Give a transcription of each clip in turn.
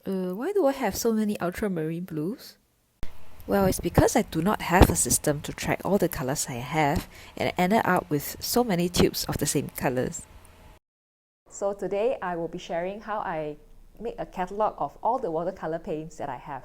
Why do I have so many ultramarine blues? Well, it's because I do not have a system to track all the colors I have, and I ended up with so many tubes of the same colors. So today I will be sharing how I make a catalog of all the watercolor paints that I have.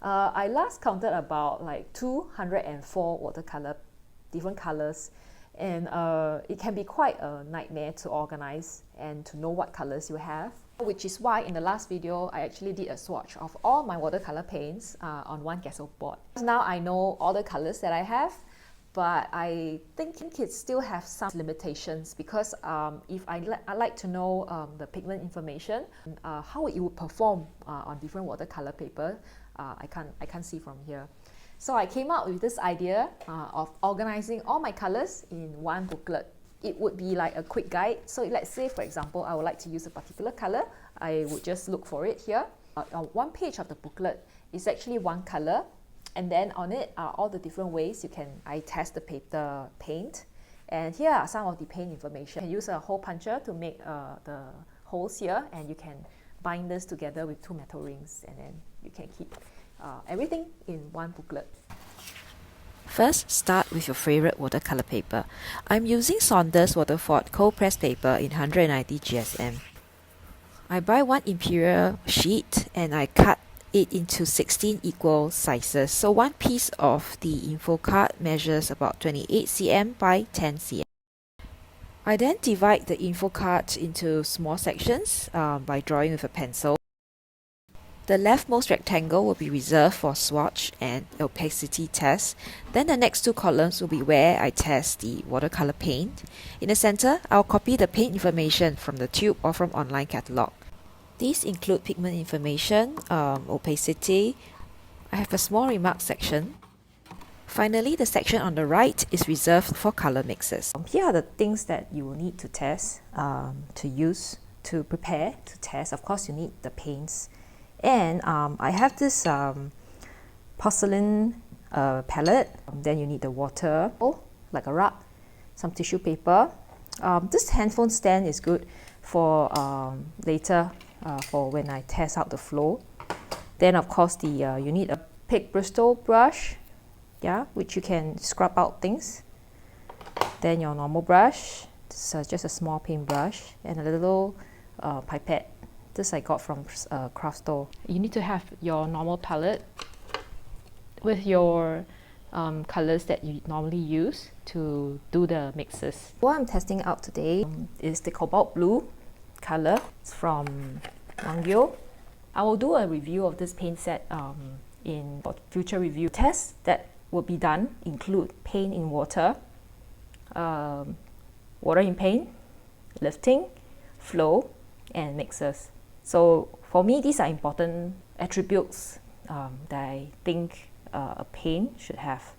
I last counted about like 204 watercolor, different colors, and it can be quite a nightmare to organize and to know what colors you have. Which is why in the last video I actually did a swatch of all my watercolor paints on one gesso board. Now I know all the colors that I have, but I think it still have some limitations because if I like to know the pigment information, how it would perform on different watercolor paper, I can't see from here. So I came up with this idea of organizing all my colors in one booklet. It would be like a quick guide. So let's say, for example, I would like to use a particular color. I would just look for it here. On one page of the booklet is actually one color, and then on it are all the different ways I test the paint. And here are some of the paint information. You can use a hole puncher to make the holes here, and you can bind this together with two metal rings, and then you can keep everything in one booklet. First, start with your favorite watercolor paper. I'm using Saunders Waterford cold press paper in 190 GSM. I buy one imperial sheet and I cut it into 16 equal sizes. So one piece of the info card measures about 28 cm by 10 cm. I then divide the info card into small sections by drawing with a pencil. The leftmost rectangle will be reserved for swatch and opacity tests. Then the next two columns will be where I test the watercolor paint. In the center, I'll copy the paint information from the tube or from online catalog. These include pigment information, opacity. I have a small remark section. Finally, the section on the right is reserved for color mixes. Here are the things that you will need to test, to prepare to test. Of course, you need the paints. And I have this porcelain palette. Then you need the water, like a rug, some tissue paper. This handphone stand is good for later, for when I test out the flow. Then of course you need a pig Bristol brush, which you can scrub out things. Then your normal brush, this is just a small paint brush, and a little pipette. This I got from craft store. You need to have your normal palette with your colors that you normally use to do the mixes. What I'm testing out today is the cobalt blue color. It's from Mungyo. I will do a review of this paint set in future review. Tests that will be done include paint in water, water in paint, lifting, flow, and mixers. So for me, these are important attributes that I think a paint should have,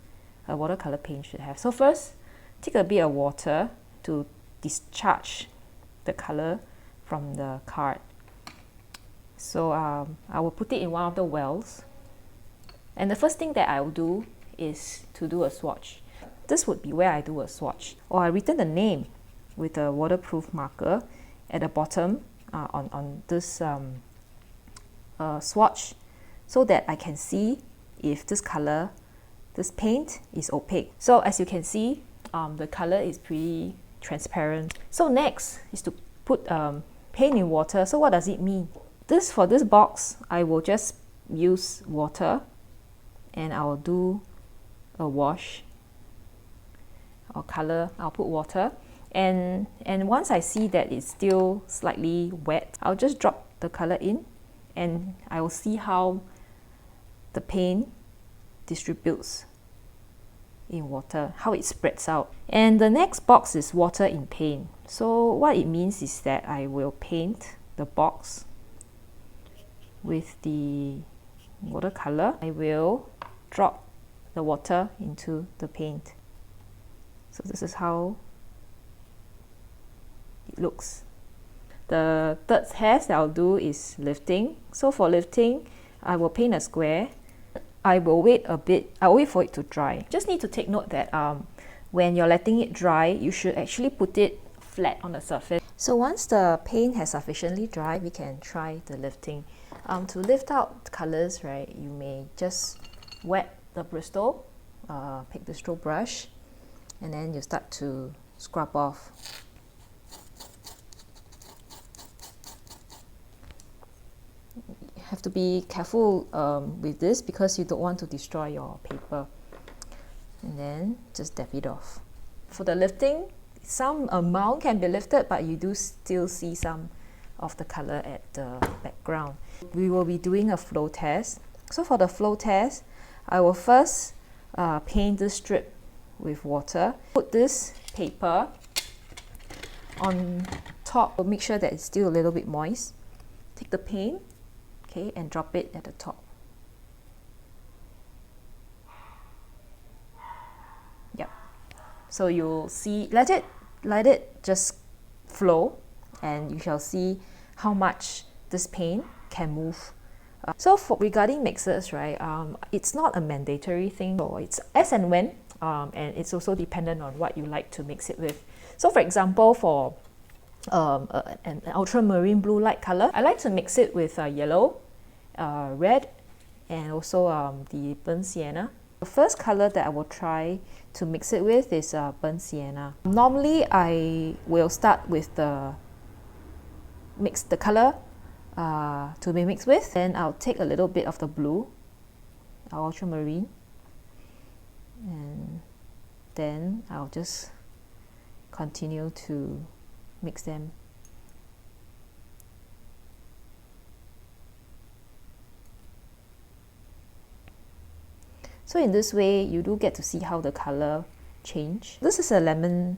a watercolor paint should have. So first, take a bit of water to discharge the color from the card. So I will put it in one of the wells. And the first thing that I will do is to do a swatch. This would be where I do a swatch. Or I written the name with a waterproof marker at the bottom on this swatch, so that I can see if this color, this paint is opaque. So as you can see, the color is pretty transparent. So next is to put paint in water. So what does it mean? For this box, I will just use water and I will do a wash or color. I'll put water. And once I see that it's still slightly wet, I'll just drop the color in and I will see how the paint distributes in water, how it spreads out. And the next box is water in paint. So what it means is that I will paint the box with the watercolor. I will drop the water into the paint. So this is how it looks. The third test that I'll do is lifting. So for lifting, I will paint a square. I will wait a bit. I'll wait for it to dry. Just need to take note that when you're letting it dry, you should actually put it flat on the surface. So once the paint has sufficiently dried, we can try the lifting. To lift out colors, right, you may just wet the Bristol, pick the stroke brush, and then you start to scrub off. You have to be careful with this because you don't want to destroy your paper. And then just dab it off. For the lifting, some amount can be lifted, but you do still see some of the color at the background. We will be doing a flow test. So for the flow test, I will first paint this strip with water. Put this paper on top, make sure that it's still a little bit moist. Take the paint, okay, and drop it at the top. Yep. So you'll see, let it just flow, and you shall see how much this paint can move. Regarding mixers, right, it's not a mandatory thing, so it's as and when, and it's also dependent on what you like to mix it with. So for example, for an ultramarine blue light color, I like to mix it with yellow, red, and also the burnt sienna. The first color that I will try to mix it with is burnt sienna. Normally, I will start with the color to be mixed with. Then I'll take a little bit of the blue, ultramarine, and then I'll just continue to mix them. So in this way, you do get to see how the color change. This is a lemon.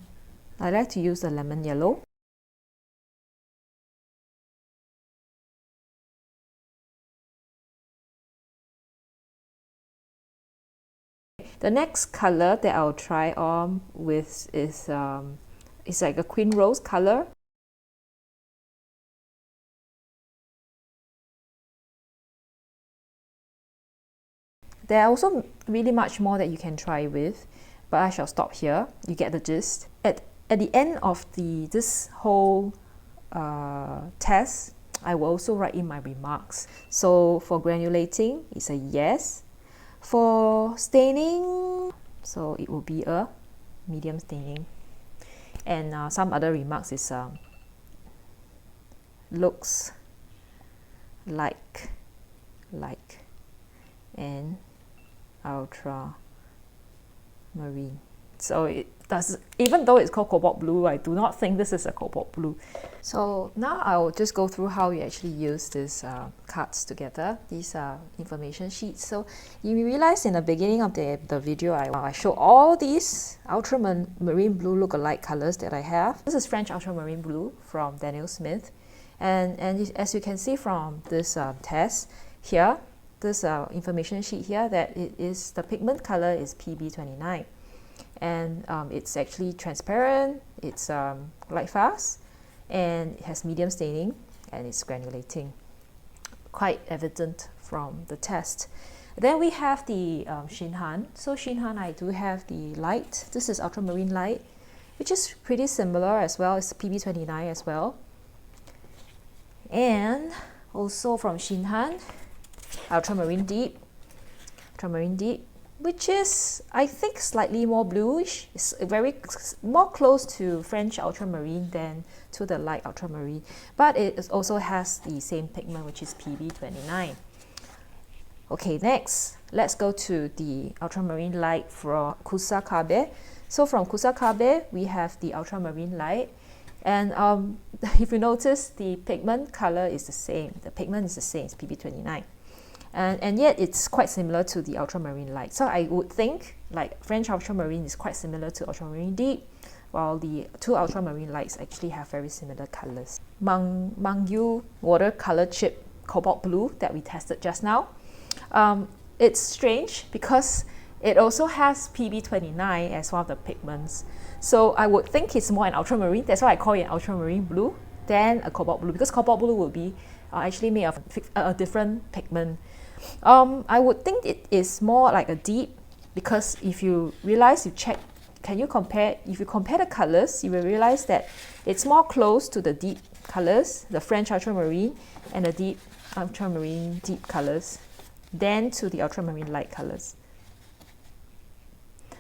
I like to use the lemon yellow. The next color that I'll try on with is it's like a queen rose color. There are also really much more that you can try with, but I shall stop here. You get the gist. At the end of this whole test, I will also write in my remarks. So for granulating, it's a yes. For staining, so it will be a medium staining. And some other remarks is looks like, and ultramarine. So it does, even though it's called cobalt blue, I do not think this is a cobalt blue. So now I will just go through how you actually use these cards together. These are information sheets. So you realize in the beginning of the video, I show all these ultramarine blue look-alike colors that I have. This is French ultramarine blue from Daniel Smith. And as you can see from this test here, this information sheet here, that the pigment color is PB29. And it's actually transparent, it's light fast, and it has medium staining, and it's granulating. Quite evident from the test. Then we have the Shinhan. So Shinhan, I do have the light. This is ultramarine light, which is pretty similar as well. It's PB29 as well. And also from Shinhan, ultramarine deep, which is, I think, slightly more bluish. It's more close to French ultramarine than to the light ultramarine, but it also has the same pigment, which is PB29. Okay, next, let's go to the ultramarine light from Kusakabe. So from Kusakabe, we have the ultramarine light, and if you notice, the pigment color is the same. The pigment is the same, it's PB29. And yet it's quite similar to the ultramarine light. So I would think like French ultramarine is quite similar to ultramarine deep, while the two ultramarine lights actually have very similar colors. Mungyo watercolor chip cobalt blue that we tested just now. It's strange because it also has PB29 as one of the pigments. So I would think it's more an ultramarine. That's why I call it an ultramarine blue than a cobalt blue, because cobalt blue will be actually made of a different pigment. I would think it is more like a deep, because if you realize, if you compare the colors, you will realize that it's more close to the deep colors, the French ultramarine, and the deep ultramarine deep colors, then to the ultramarine light colors.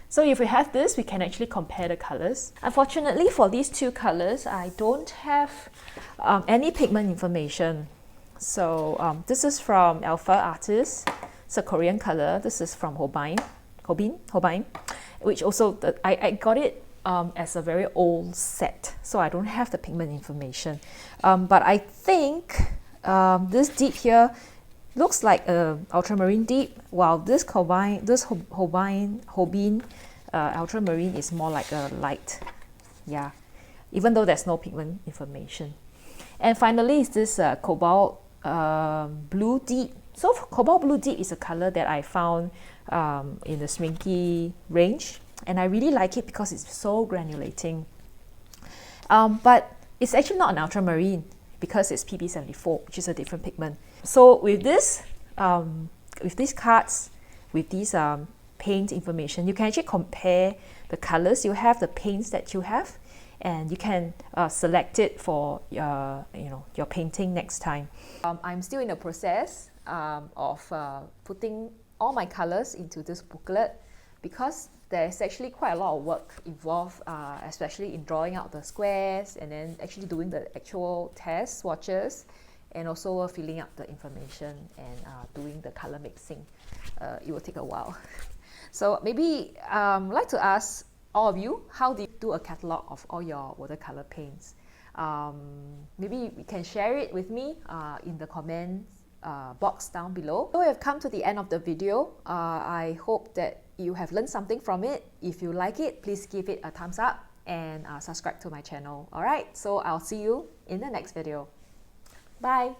So if we have this, we can actually compare the colors. Unfortunately, for these two colors, I don't have any pigment information. So this is from Alpha Artist. It's a Korean color. This is from Hobin, which also I got it as a very old set, so I don't have the pigment information. But I think this deep here looks like a ultramarine deep, while this Hobin ultramarine is more like a light. Yeah, even though there's no pigment information. And finally is this cobalt blue deep. So cobalt blue deep is a color that I found in the Sminky range, and I really like it because it's so granulating. But it's actually not an ultramarine because it's PB74, which is a different pigment. So with this, with these cards, with these paint information, you can actually compare the colors you have, the paints that you have, and you can select it for your painting next time. I'm still in the process of putting all my colors into this booklet, because there's actually quite a lot of work involved, especially in drawing out the squares and then actually doing the actual test swatches, and also filling up the information and doing the color mixing. It will take a while. So maybe I'd like to ask all of you, how do you do a catalog of all your watercolor paints? Maybe you can share it with me in the comments box down below. So we have come to the end of the video. I hope that you have learned something from it. If you like it, please give it a thumbs up and subscribe to my channel. Alright, so I'll see you in the next video. Bye!